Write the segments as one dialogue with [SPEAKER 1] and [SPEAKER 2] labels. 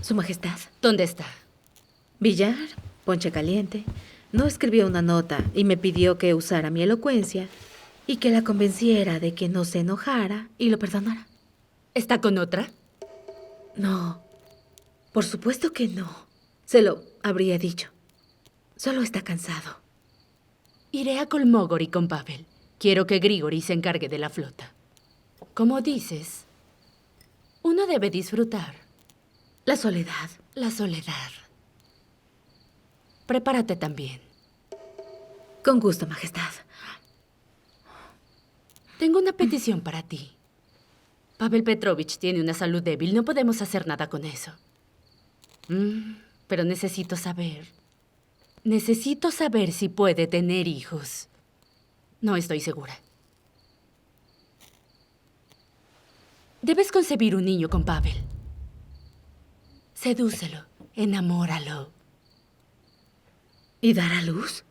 [SPEAKER 1] Su Majestad.
[SPEAKER 2] ¿Dónde está?
[SPEAKER 1] Billar, ponche caliente. No escribió una nota y me pidió que usara mi elocuencia y que la convenciera de que no se enojara y lo perdonara.
[SPEAKER 2] ¿Está con otra?
[SPEAKER 1] No, por supuesto que no. Se lo habría dicho. Solo está cansado.
[SPEAKER 2] Iré a Kolmogorov con Pavel. Quiero que Grigori se encargue de la flota. Como dices, uno debe disfrutar.
[SPEAKER 1] La soledad.
[SPEAKER 2] La soledad. Prepárate también.
[SPEAKER 1] Con gusto, Majestad.
[SPEAKER 2] Tengo una petición para ti. Pavel Petrovich tiene una salud débil. No podemos hacer nada con eso. Pero necesito saber. Necesito saber si puede tener hijos. No estoy segura. Debes concebir un niño con Pavel. Sedúcelo, enamóralo.
[SPEAKER 1] ¿Y dar a luz?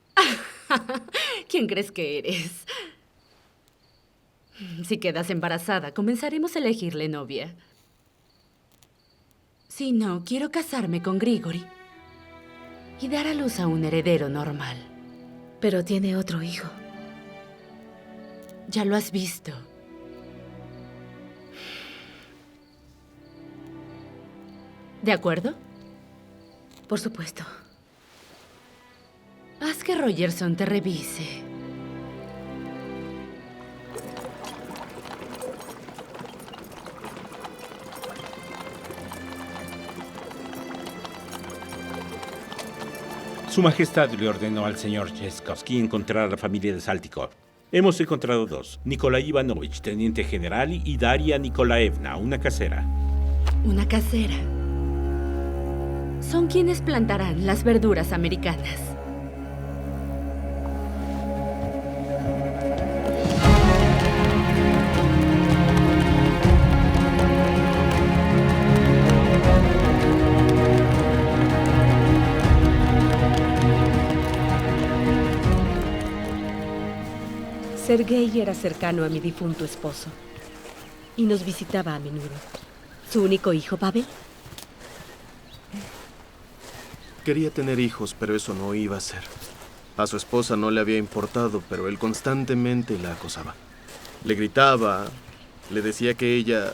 [SPEAKER 2] ¿Quién crees que eres? Si quedas embarazada, comenzaremos a elegirle novia. Si no, quiero casarme con Grigori y dar a luz a un heredero normal.
[SPEAKER 1] Pero tiene otro hijo.
[SPEAKER 2] Ya lo has visto. ¿De acuerdo?
[SPEAKER 1] Por supuesto.
[SPEAKER 2] Haz que Rogerson te revise.
[SPEAKER 3] Su Majestad le ordenó al señor Cheskovsky encontrar a la familia de Saltykov. Hemos encontrado dos: Nikolai Ivanovich, teniente general, y Daria Nikolaevna, una casera.
[SPEAKER 2] Una casera. Son quienes plantarán las verduras americanas.
[SPEAKER 4] Sergei era cercano a mi difunto esposo y nos visitaba a menudo. ¿Su único hijo, Pavel?
[SPEAKER 5] Quería tener hijos, pero eso no iba a ser. A su esposa no le había importado, pero él constantemente la acosaba. Le gritaba, le decía que ella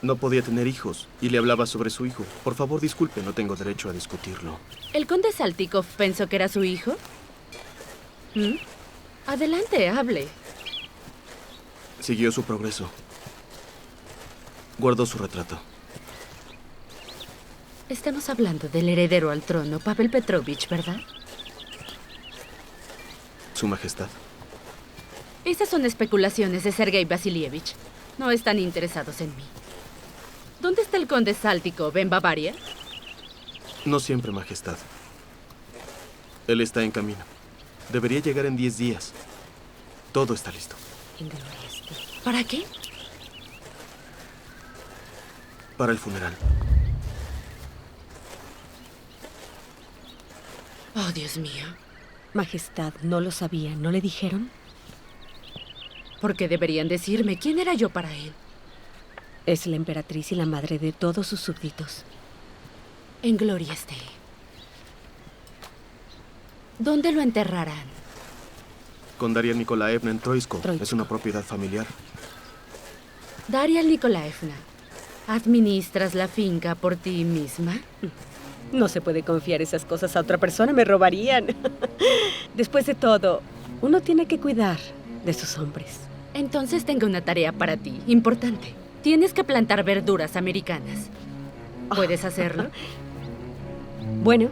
[SPEAKER 5] no podía tener hijos y le hablaba sobre su hijo. Por favor, disculpe, no tengo derecho a discutirlo.
[SPEAKER 2] ¿El conde Saltykov pensó que era su hijo? Adelante, hable.
[SPEAKER 5] Siguió su progreso. Guardó su retrato.
[SPEAKER 2] Estamos hablando del heredero al trono, Pavel Petrovich, ¿verdad?
[SPEAKER 5] Su Majestad.
[SPEAKER 2] Esas son especulaciones de Sergei Vasilievich. No están interesados en mí. ¿Dónde está el conde Saltykov? ¿En Bavaria?
[SPEAKER 5] No siempre, Majestad. Él está en camino. Debería llegar en 10 días. Todo está listo.
[SPEAKER 2] ¿Para qué?
[SPEAKER 5] Para el funeral.
[SPEAKER 2] Oh, Dios mío.
[SPEAKER 4] Majestad, no lo sabía. ¿No le dijeron?
[SPEAKER 2] ¿Por qué deberían decirme? ¿Quién era yo para él?
[SPEAKER 4] Es la emperatriz y la madre de todos sus súbditos.
[SPEAKER 2] En gloria esté. ¿Dónde lo enterrarán?
[SPEAKER 5] Con Daria Nikolaevna en Troiskov. Es una propiedad familiar.
[SPEAKER 2] Daria Nikolaevna, ¿administras la finca por ti misma?
[SPEAKER 4] No se puede confiar esas cosas a otra persona, me robarían. Después de todo, uno tiene que cuidar de sus hombres.
[SPEAKER 2] Entonces tengo una tarea para ti, importante. Tienes que plantar verduras americanas. ¿Puedes hacerlo?
[SPEAKER 4] Bueno,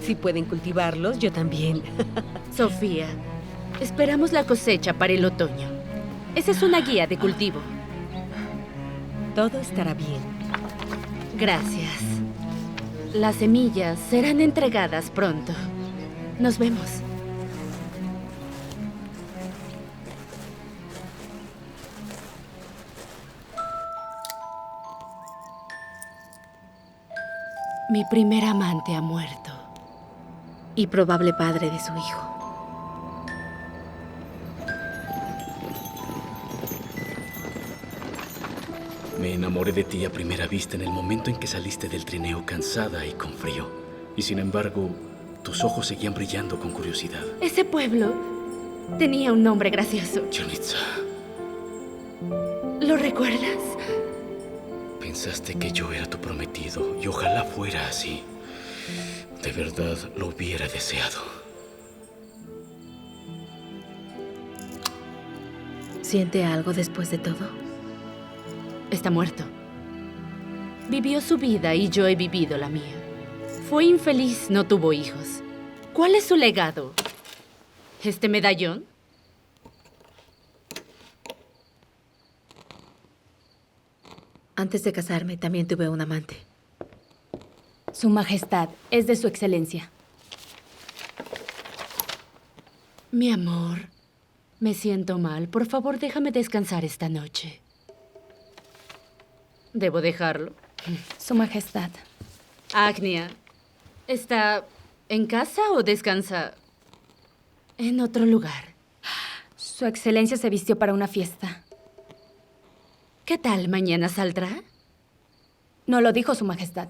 [SPEAKER 4] si pueden cultivarlos, yo también.
[SPEAKER 2] Sofía, esperamos la cosecha para el otoño. Esa es una guía de cultivo.
[SPEAKER 4] Todo estará bien.
[SPEAKER 2] Gracias. Las semillas serán entregadas pronto. Nos vemos. Mi primer amante ha muerto.
[SPEAKER 1] Y probable padre de su hijo.
[SPEAKER 6] Me enamoré de ti a primera vista en el momento en que saliste del trineo cansada y con frío. Y sin embargo, tus ojos seguían brillando con curiosidad.
[SPEAKER 2] Ese pueblo tenía un nombre gracioso.
[SPEAKER 6] Yonitsa,
[SPEAKER 2] ¿Lo recuerdas?
[SPEAKER 6] pensaste que yo era tu prometido y ojalá fuera así. De verdad lo hubiera deseado.
[SPEAKER 1] ¿Siente algo después de todo?
[SPEAKER 2] Está muerto. Vivió su vida y yo he vivido la mía. Fue infeliz, no tuvo hijos. ¿Cuál es su legado? ¿Este medallón?
[SPEAKER 1] Antes de casarme, también tuve un amante.
[SPEAKER 7] Su Majestad, es de su excelencia.
[SPEAKER 2] Mi amor, me siento mal. Por favor, déjame descansar esta noche. ¿Debo dejarlo?
[SPEAKER 7] Su Majestad.
[SPEAKER 2] Agnia, ¿está en casa o descansa en otro lugar?
[SPEAKER 7] Su excelencia se vistió para una fiesta.
[SPEAKER 2] ¿Qué tal? ¿Mañana saldrá?
[SPEAKER 7] No lo dijo Su Majestad.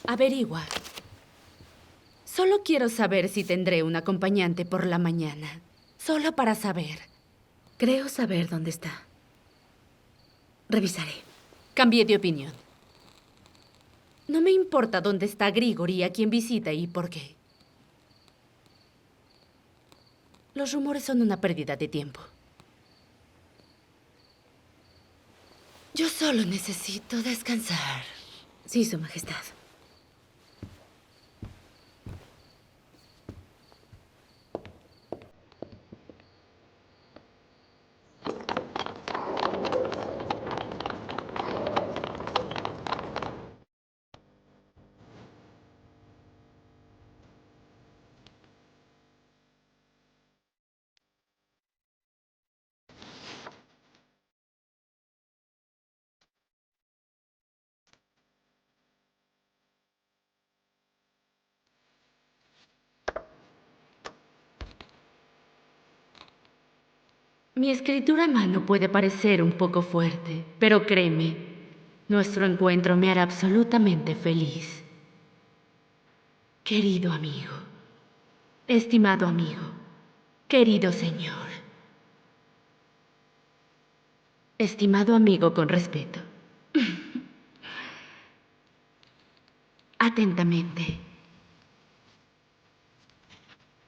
[SPEAKER 2] Averigua. Solo quiero saber si tendré un acompañante por la mañana. Solo para saber.
[SPEAKER 1] Creo saber dónde está. Revisaré.
[SPEAKER 2] Cambié de opinión. No me importa dónde está Grigori, a quién visita y por qué. Los rumores son una pérdida de tiempo. Yo solo necesito descansar.
[SPEAKER 1] Sí, Su Majestad.
[SPEAKER 2] Mi escritura a mano puede parecer un poco fuerte, pero créeme, nuestro encuentro me hará absolutamente feliz. Querido amigo, estimado amigo, querido señor, estimado amigo con respeto. Atentamente,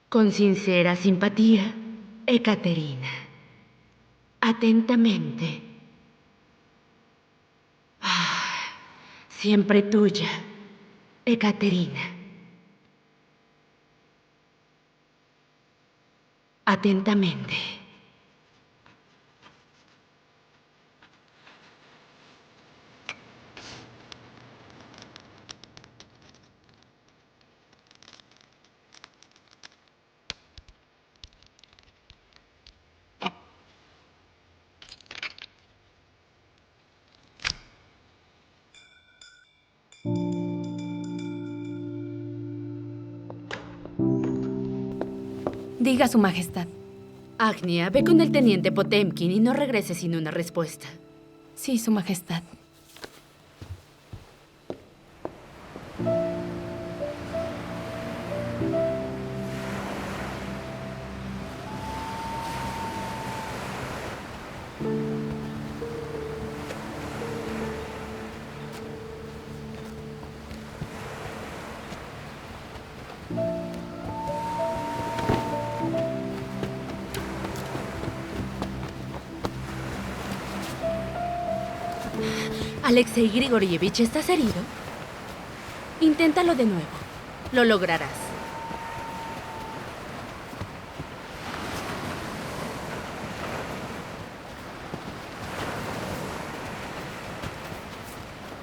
[SPEAKER 2] con sincera simpatía, Ekaterina. Atentamente. Siempre tuya, Ekaterina. Atentamente.
[SPEAKER 7] Diga Su Majestad.
[SPEAKER 2] Agnia, ve con el teniente Potemkin y no regrese sin una respuesta.
[SPEAKER 7] Sí, Su Majestad.
[SPEAKER 2] Alexei Grigorievich, ¿estás herido? Inténtalo de nuevo. Lo lograrás.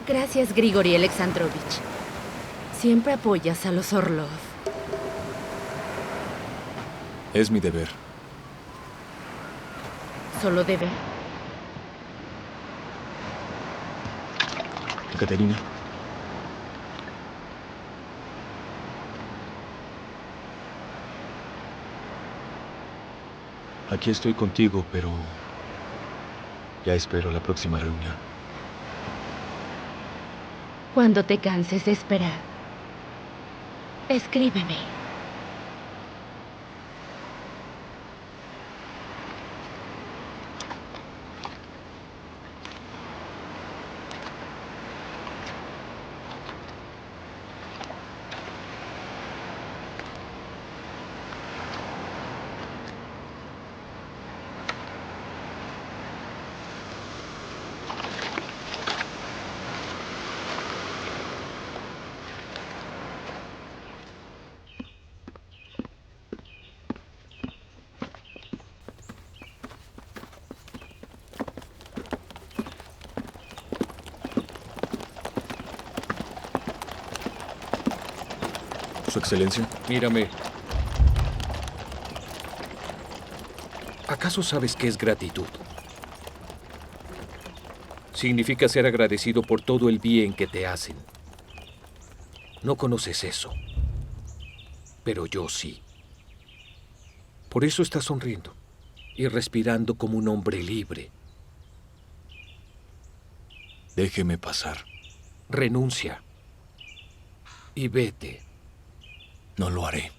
[SPEAKER 2] Gracias, Grigori Alexandrovich. Siempre apoyas a los Orlov.
[SPEAKER 8] Es mi deber.
[SPEAKER 2] ¿Solo debe?
[SPEAKER 8] Caterina. Aquí estoy contigo, pero Ya espero la próxima reunión.
[SPEAKER 2] Cuando te canses de esperar, escríbeme.
[SPEAKER 8] Su Excelencia.
[SPEAKER 9] Mírame. ¿Acaso sabes qué es gratitud? Significa ser agradecido por todo el bien que te hacen. No conoces eso, pero yo sí. Por eso estás sonriendo y respirando como un hombre libre.
[SPEAKER 8] Déjeme pasar.
[SPEAKER 9] Renuncia y vete.
[SPEAKER 8] No lo haré.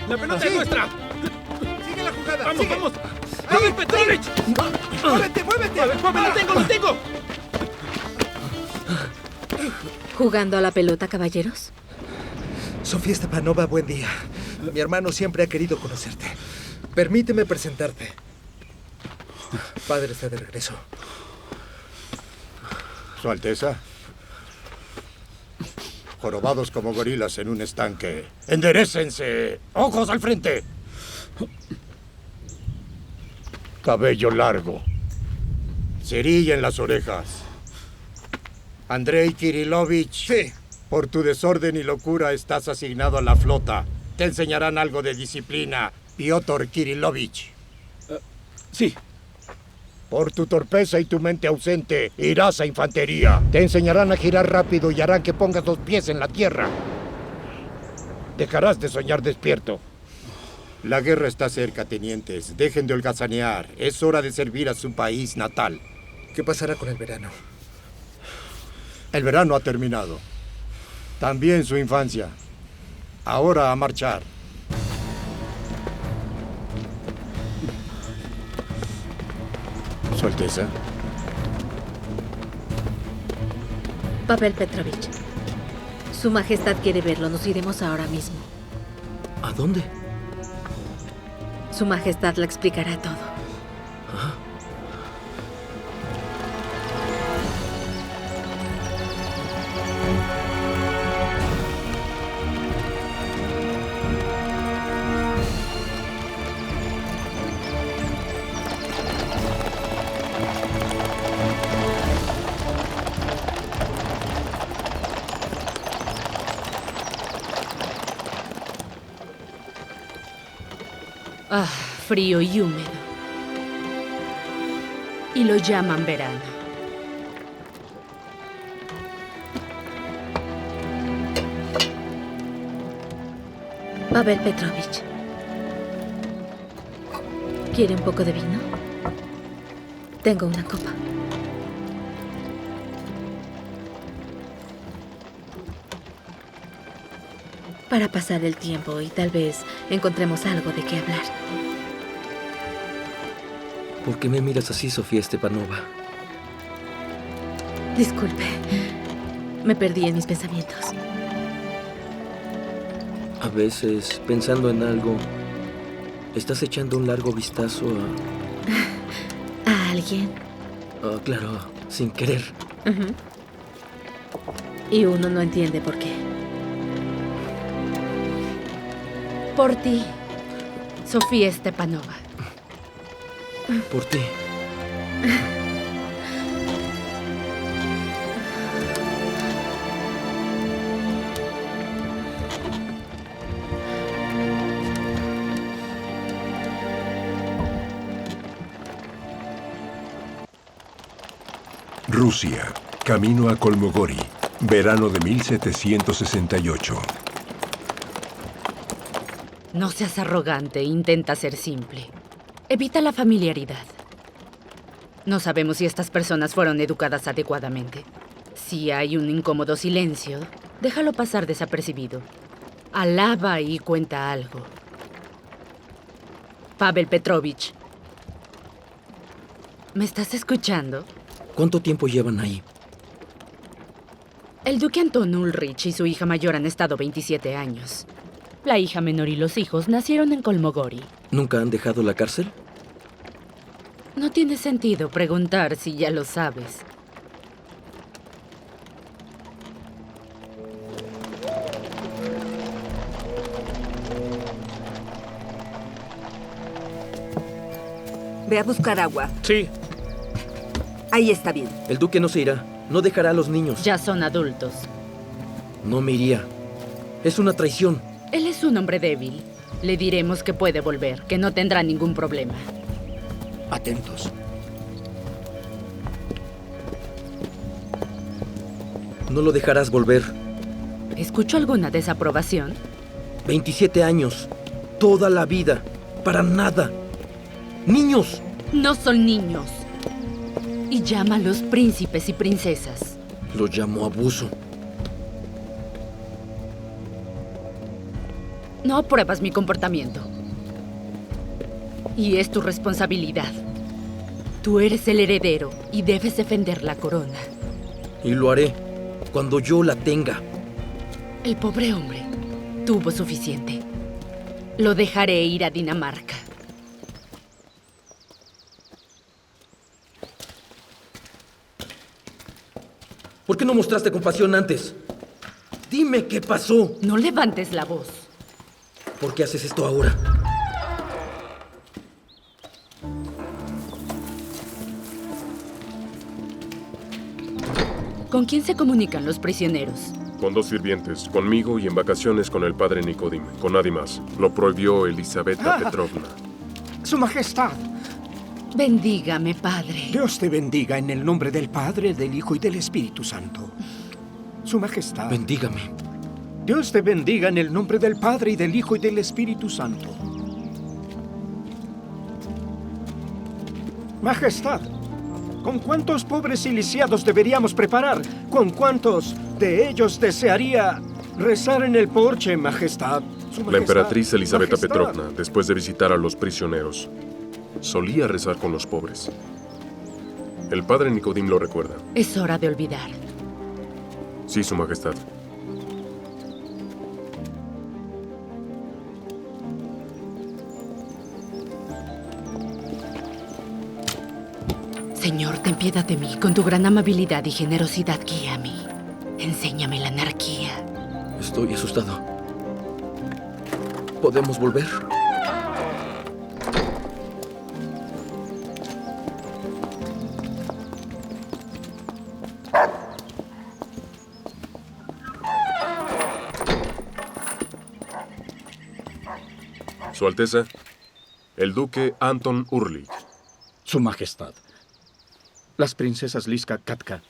[SPEAKER 9] ¡La pelota es nuestra!
[SPEAKER 10] ¡Sigue la jugada!
[SPEAKER 9] ¡Vamos,
[SPEAKER 10] sigue.
[SPEAKER 9] vamos! ¡Vamos, Petrovich!
[SPEAKER 10] ¡Muévete, muévete!
[SPEAKER 9] ¡Lo tengo!
[SPEAKER 1] ¿Jugando a la pelota, caballeros?
[SPEAKER 10] Sofía Stepanova, buen día. Mi hermano siempre ha querido conocerte. Permíteme presentarte. Padre está de regreso.
[SPEAKER 11] Su Alteza. Jorobados como gorilas en un estanque. ¡Enderécense! ¡Ojos al frente! Cabello largo. Cerilla en las orejas. Andrei Kirilovich.
[SPEAKER 10] Sí.
[SPEAKER 11] Por tu desorden y locura estás asignado a la flota. Te enseñarán algo de disciplina, Piotr Kirilovich.
[SPEAKER 9] Sí.
[SPEAKER 11] Por tu torpeza y tu mente ausente, irás a infantería. Te enseñarán a girar rápido y harán que pongas los pies en la tierra. Dejarás de soñar despierto. La guerra está cerca, tenientes. Dejen de holgazanear. Es hora de servir a su país natal.
[SPEAKER 10] ¿Qué pasará con el verano?
[SPEAKER 11] El verano ha terminado. También su infancia. Ahora a marchar. Su Alteza.
[SPEAKER 1] Pavel Petrovich. Su Majestad quiere verlo. Nos iremos ahora mismo.
[SPEAKER 6] ¿A dónde?
[SPEAKER 1] Su Majestad le explicará todo.
[SPEAKER 2] Ah, frío y húmedo. Y lo llaman verano.
[SPEAKER 1] Pavel Petrovich. ¿Quiere un poco de vino? Tengo una copa. Para pasar el tiempo y tal vez encontremos algo de qué hablar.
[SPEAKER 6] ¿Por qué me miras así, Sofía Stepanova?
[SPEAKER 1] Disculpe. Me perdí en mis pensamientos.
[SPEAKER 6] A veces, pensando en algo, estás echando un largo vistazo
[SPEAKER 1] ¿A alguien?
[SPEAKER 12] Oh, claro, sin querer.
[SPEAKER 1] Ujú. Y uno no entiende por qué.
[SPEAKER 2] Por ti, Sofía Stepanova.
[SPEAKER 12] Por ti.
[SPEAKER 13] Rusia, camino a Kolmogori, verano de 1768.
[SPEAKER 2] No seas arrogante, intenta ser simple. Evita la familiaridad. No sabemos si estas personas fueron educadas adecuadamente. Si hay un incómodo silencio, déjalo pasar desapercibido. Alaba y cuenta algo. Pavel Petrovich, ¿me estás escuchando?
[SPEAKER 12] ¿Cuánto tiempo llevan ahí?
[SPEAKER 2] El duque Anton Ulrich y su hija mayor han estado 27 años. La hija menor y los hijos nacieron en Kolmogori.
[SPEAKER 12] ¿Nunca han dejado la cárcel?
[SPEAKER 2] No tiene sentido preguntar si ya lo sabes.
[SPEAKER 14] Ve a buscar agua.
[SPEAKER 12] Sí.
[SPEAKER 14] Ahí está bien.
[SPEAKER 12] El duque no se irá. No dejará a los niños.
[SPEAKER 2] Ya son adultos.
[SPEAKER 12] No me iría. Es una traición.
[SPEAKER 2] Él es un hombre débil. Le diremos que puede volver, que no tendrá ningún problema.
[SPEAKER 11] Atentos.
[SPEAKER 12] No lo dejarás volver.
[SPEAKER 2] ¿Escucho alguna desaprobación?
[SPEAKER 12] 27 años. Toda la vida. Para nada. ¡Niños!
[SPEAKER 2] No son niños. Y llámalos príncipes y princesas.
[SPEAKER 12] Los llamo abuso.
[SPEAKER 2] No apruebas mi comportamiento. Y es tu responsabilidad. Tú eres el heredero y debes defender la corona.
[SPEAKER 12] Y lo haré cuando yo la tenga.
[SPEAKER 2] El pobre hombre tuvo suficiente. Lo dejaré ir a Dinamarca.
[SPEAKER 12] ¿Por qué no mostraste compasión antes? Dime qué pasó.
[SPEAKER 2] No levantes la voz.
[SPEAKER 12] ¿Por qué haces esto ahora?
[SPEAKER 2] ¿Con quién se comunican los prisioneros?
[SPEAKER 15] Con 2 sirvientes, conmigo y en vacaciones con el padre Nicodim. Con nadie más. Lo prohibió Elisaveta Petrovna.
[SPEAKER 11] Su Majestad.
[SPEAKER 2] Bendígame, Padre.
[SPEAKER 11] Dios te bendiga en el nombre del Padre, del Hijo y del Espíritu Santo. Su Majestad.
[SPEAKER 12] Bendígame.
[SPEAKER 11] Dios te bendiga en el nombre del Padre y del Hijo y del Espíritu Santo. Majestad, ¿con cuántos pobres y lisiados deberíamos preparar? ¿Con cuántos de ellos desearía rezar en el porche, Majestad? Su Majestad.
[SPEAKER 15] La emperatriz Elisaveta
[SPEAKER 11] Majestad.
[SPEAKER 15] Petrovna, después de visitar a los prisioneros, solía rezar con los pobres. El padre Nicodim lo recuerda.
[SPEAKER 2] Es hora de olvidar.
[SPEAKER 15] Sí, Su Majestad.
[SPEAKER 2] Señor, ten piedad de mí. Con tu gran amabilidad y generosidad, guíame. Enséñame la anarquía.
[SPEAKER 12] Estoy asustado. ¿Podemos volver?
[SPEAKER 15] Su Alteza, el duque Anton Ulrich.
[SPEAKER 11] Su Majestad. Las princesas Liska Katka,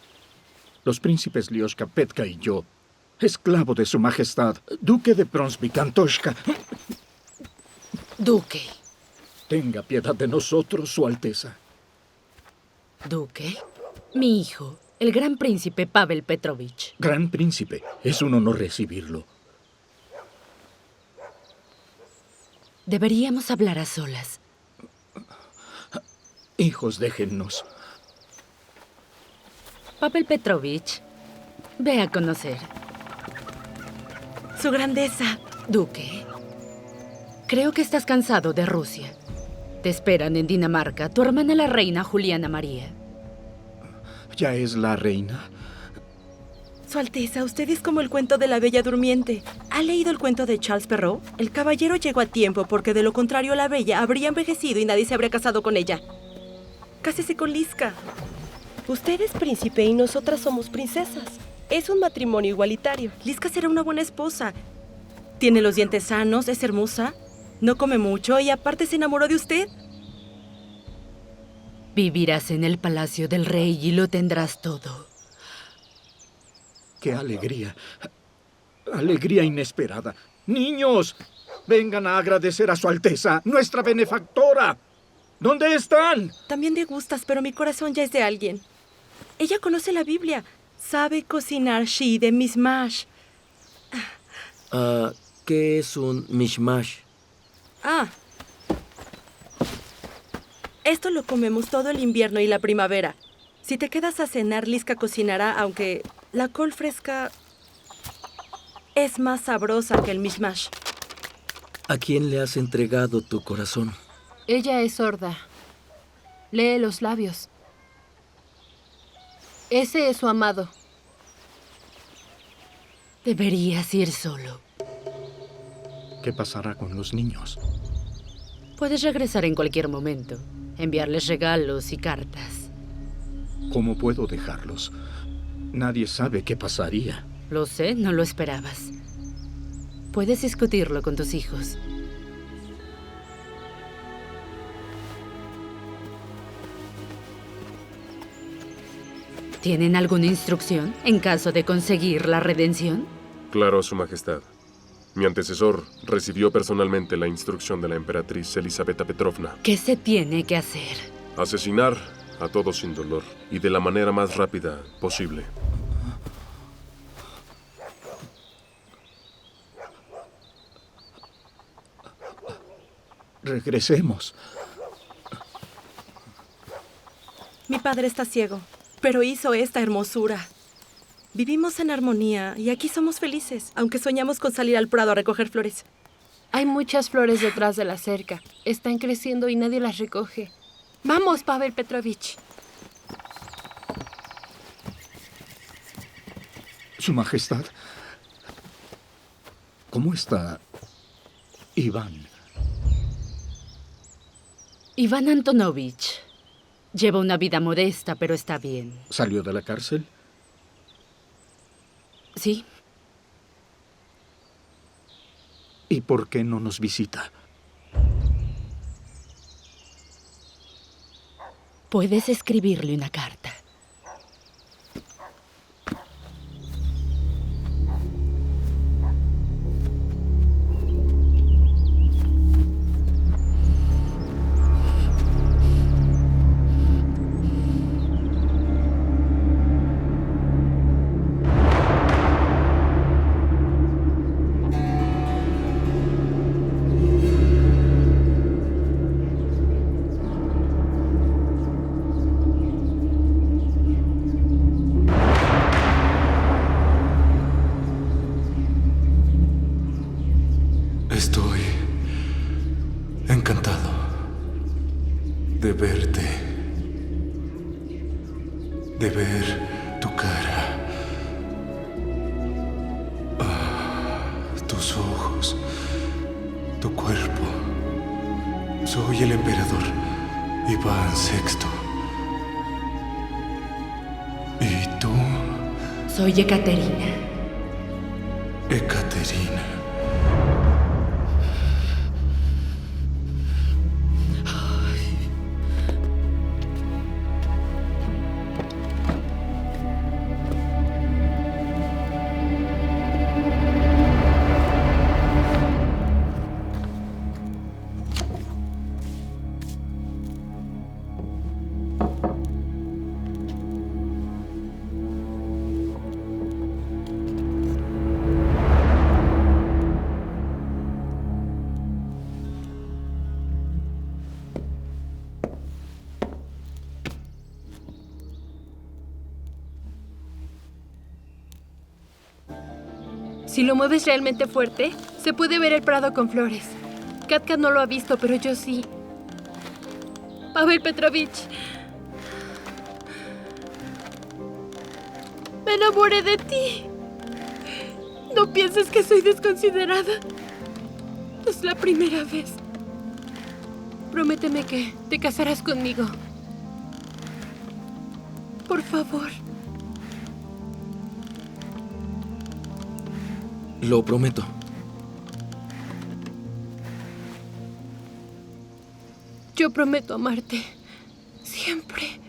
[SPEAKER 11] los príncipes Lioshka Petka y yo, esclavo de Su Majestad, duque de Bronsvik-Antoshka.
[SPEAKER 2] Duque.
[SPEAKER 11] Tenga piedad de nosotros, Su Alteza.
[SPEAKER 2] Duque. Mi hijo, el gran príncipe Pavel Petrovich.
[SPEAKER 11] Gran príncipe, es un honor recibirlo.
[SPEAKER 2] Deberíamos hablar a solas.
[SPEAKER 11] Hijos, déjennos.
[SPEAKER 2] Pavel Petrovich, ve a conocer.
[SPEAKER 1] Su Grandeza.
[SPEAKER 2] Duque, creo que estás cansado de Rusia. Te esperan en Dinamarca tu hermana la reina Juliana María.
[SPEAKER 11] ¿Ya es la reina?
[SPEAKER 16] Su Alteza, usted es como el cuento de la Bella Durmiente. ¿Ha leído el cuento de Charles Perrault? El caballero llegó a tiempo porque de lo contrario la Bella habría envejecido y nadie se habría casado con ella. Cásese con Liska.
[SPEAKER 4] Usted es príncipe y nosotras somos princesas. Es un matrimonio igualitario.
[SPEAKER 16] Liska será una buena esposa. Tiene los dientes sanos, es hermosa, no come mucho y aparte se enamoró de usted.
[SPEAKER 2] Vivirás en el palacio del rey y lo tendrás todo.
[SPEAKER 11] ¡Qué alegría! Alegría inesperada. ¡Niños! Vengan a agradecer a Su Alteza, nuestra benefactora. ¿Dónde están?
[SPEAKER 16] También te gustas, pero mi corazón ya es de alguien. Ella conoce la Biblia. Sabe cocinar shi de mishmash.
[SPEAKER 12] ¿Qué es un mishmash?
[SPEAKER 16] Esto lo comemos todo el invierno y la primavera. Si te quedas a cenar, Liska cocinará, aunque la col fresca es más sabrosa que el mishmash.
[SPEAKER 12] ¿A quién le has entregado tu corazón?
[SPEAKER 7] Ella es sorda. Lee los labios. Ese es su amado.
[SPEAKER 2] Deberías ir solo.
[SPEAKER 11] ¿Qué pasará con los niños?
[SPEAKER 2] Puedes regresar en cualquier momento, enviarles regalos y cartas.
[SPEAKER 11] ¿Cómo puedo dejarlos? Nadie sabe qué pasaría.
[SPEAKER 2] Lo sé, no lo esperabas. Puedes discutirlo con tus hijos. ¿Tienen alguna instrucción en caso de conseguir la redención?
[SPEAKER 15] Claro, Su Majestad. Mi antecesor recibió personalmente la instrucción de la emperatriz Elisabetta Petrovna.
[SPEAKER 2] ¿Qué se tiene que hacer?
[SPEAKER 15] Asesinar a todos sin dolor y de la manera más rápida posible.
[SPEAKER 11] Regresemos.
[SPEAKER 16] Mi padre está ciego, pero hizo esta hermosura. Vivimos en armonía y aquí somos felices, aunque soñamos con salir al prado a recoger flores.
[SPEAKER 7] Hay muchas flores detrás de la cerca. Están creciendo y nadie las recoge. ¡Vamos, Pavel Petrovich!
[SPEAKER 11] Su Majestad, ¿cómo está Iván?
[SPEAKER 2] Iván Antonovich lleva una vida modesta, pero está bien.
[SPEAKER 11] ¿Salió de la cárcel?
[SPEAKER 2] Sí.
[SPEAKER 11] ¿Y por qué no nos visita?
[SPEAKER 2] Puedes escribirle una carta.
[SPEAKER 17] Estoy encantado de verte, de ver tu cara, tus ojos, tu cuerpo. Soy el emperador Iván VI. ¿Y tú?
[SPEAKER 2] Soy Ekaterina.
[SPEAKER 17] Ekaterina.
[SPEAKER 7] Si lo mueves realmente fuerte, se puede ver el prado con flores. Katka no lo ha visto, pero yo sí. Pavel Petrovich. Me enamoré de ti. No pienses que soy desconsiderada. Es la primera vez. Prométeme que te casarás conmigo. Por favor.
[SPEAKER 12] Lo prometo.
[SPEAKER 7] Yo prometo amarte. Siempre.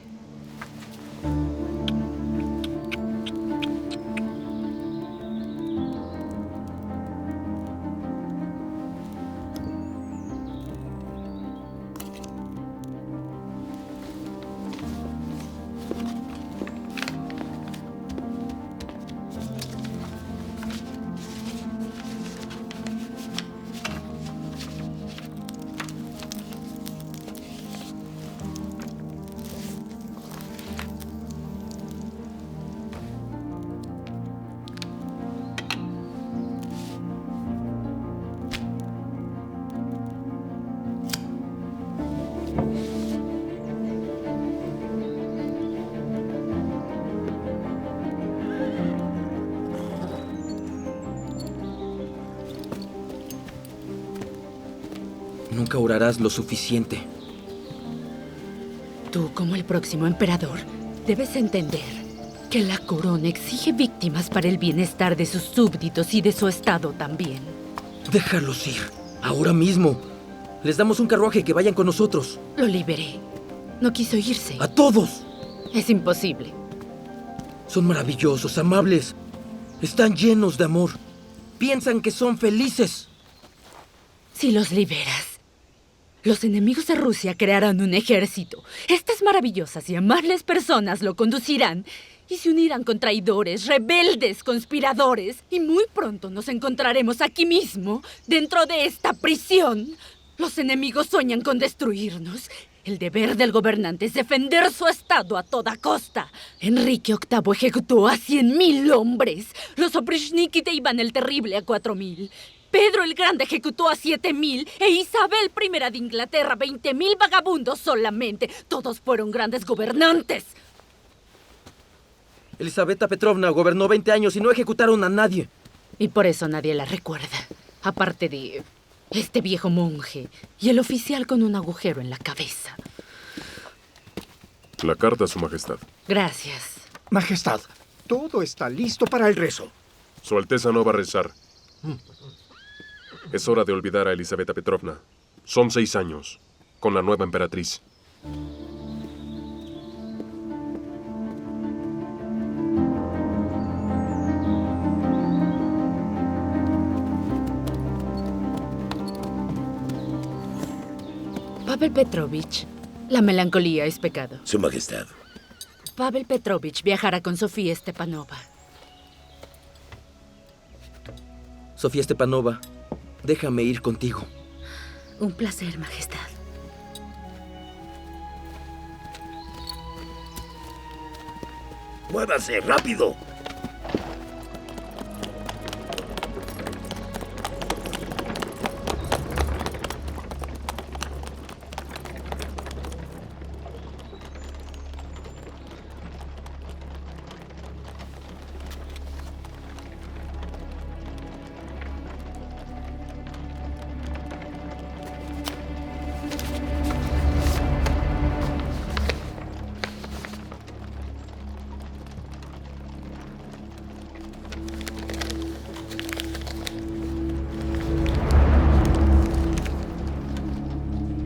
[SPEAKER 12] Nunca orarás lo suficiente.
[SPEAKER 2] Tú, como el próximo emperador, debes entender que la corona exige víctimas para el bienestar de sus súbditos y de su estado también.
[SPEAKER 12] Déjalos ir. Ahora mismo. Les damos un carruaje, que vayan con nosotros.
[SPEAKER 2] Lo liberé. No quiso irse.
[SPEAKER 12] ¡A todos!
[SPEAKER 2] Es imposible.
[SPEAKER 12] Son maravillosos, amables. Están llenos de amor. Piensan que son felices.
[SPEAKER 2] Si los liberas, los enemigos de Rusia crearán un ejército. Estas maravillosas y amables personas lo conducirán y se unirán con traidores, rebeldes, conspiradores. Y muy pronto nos encontraremos aquí mismo, dentro de esta prisión. Los enemigos sueñan con destruirnos. El deber del gobernante es defender su estado a toda costa. Enrique VIII ejecutó a 100.000 hombres. Los Oprichniki de Iván el Terrible a 4.000. Pedro el Grande ejecutó a 7.000 e Isabel I de Inglaterra 20.000 vagabundos solamente. Todos fueron grandes gobernantes.
[SPEAKER 12] Elisabetta Petrovna gobernó 20 años y no ejecutaron a nadie.
[SPEAKER 2] Y por eso nadie la recuerda. Aparte de este viejo monje y el oficial con un agujero en la cabeza.
[SPEAKER 15] La carta, Su Majestad.
[SPEAKER 2] Gracias.
[SPEAKER 11] Majestad, todo está listo para el rezo.
[SPEAKER 15] Su Alteza no va a rezar. Es hora de olvidar a Elisabetta Petrovna. Son 6 años, con la nueva emperatriz.
[SPEAKER 2] Pavel Petrovich, la melancolía es pecado.
[SPEAKER 18] Su Majestad.
[SPEAKER 2] Pavel Petrovich viajará con Sofía Stepanova.
[SPEAKER 12] Sofía Stepanova, déjame ir contigo.
[SPEAKER 1] Un placer, Majestad.
[SPEAKER 18] ¡Muévase, rápido!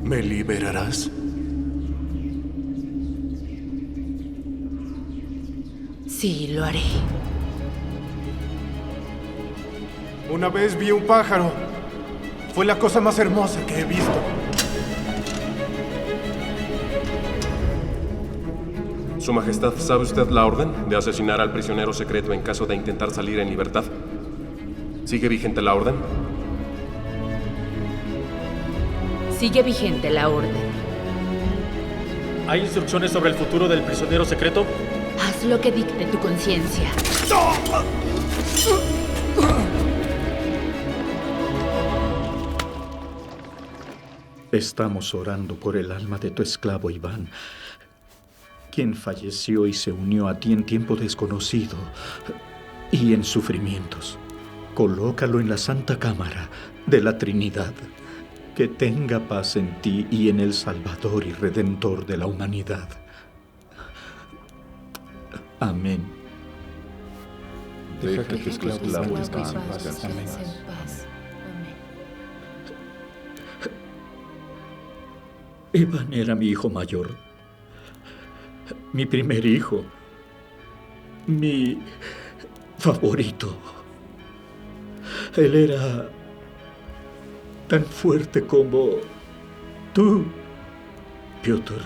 [SPEAKER 17] ¿Me liberarás?
[SPEAKER 2] Sí, lo haré.
[SPEAKER 17] Una vez vi un pájaro. Fue la cosa más hermosa que he visto.
[SPEAKER 15] Su Majestad, ¿sabe usted la orden de asesinar al prisionero secreto en caso de intentar salir en libertad? ¿Sigue vigente la orden?
[SPEAKER 2] Sigue vigente la orden.
[SPEAKER 19] ¿Hay instrucciones sobre el futuro del prisionero secreto?
[SPEAKER 2] Haz lo que dicte tu conciencia.
[SPEAKER 11] Estamos orando por el alma de tu esclavo Iván. quien falleció y se unió a ti en tiempo desconocido y en sufrimientos. Colócalo en la Santa Cámara de la Trinidad. Que tenga paz en ti y en el Salvador y Redentor de la humanidad. Amén.
[SPEAKER 18] Deja que tu esclavo descanse en paz. Amén.
[SPEAKER 11] Iván era mi hijo mayor, mi primer hijo, mi favorito. Él era tan fuerte como tú, Piotr,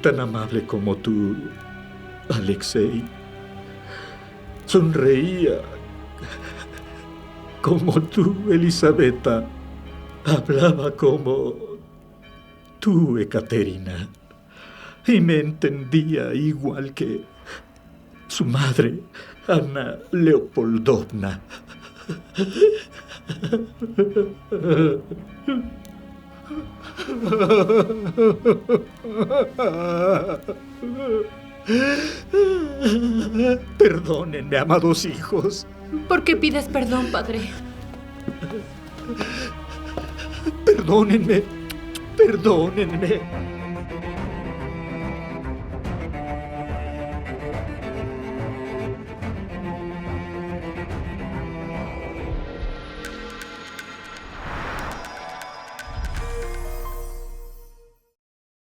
[SPEAKER 11] tan amable como tú, Alexei. Sonreía como tú, Elisabetta. Hablaba como tú, Ekaterina. Y me entendía igual que su madre, Anna Leopoldovna. Perdónenme, amados hijos.
[SPEAKER 7] ¿Por qué pides perdón, padre?
[SPEAKER 11] Perdónenme. Perdónenme.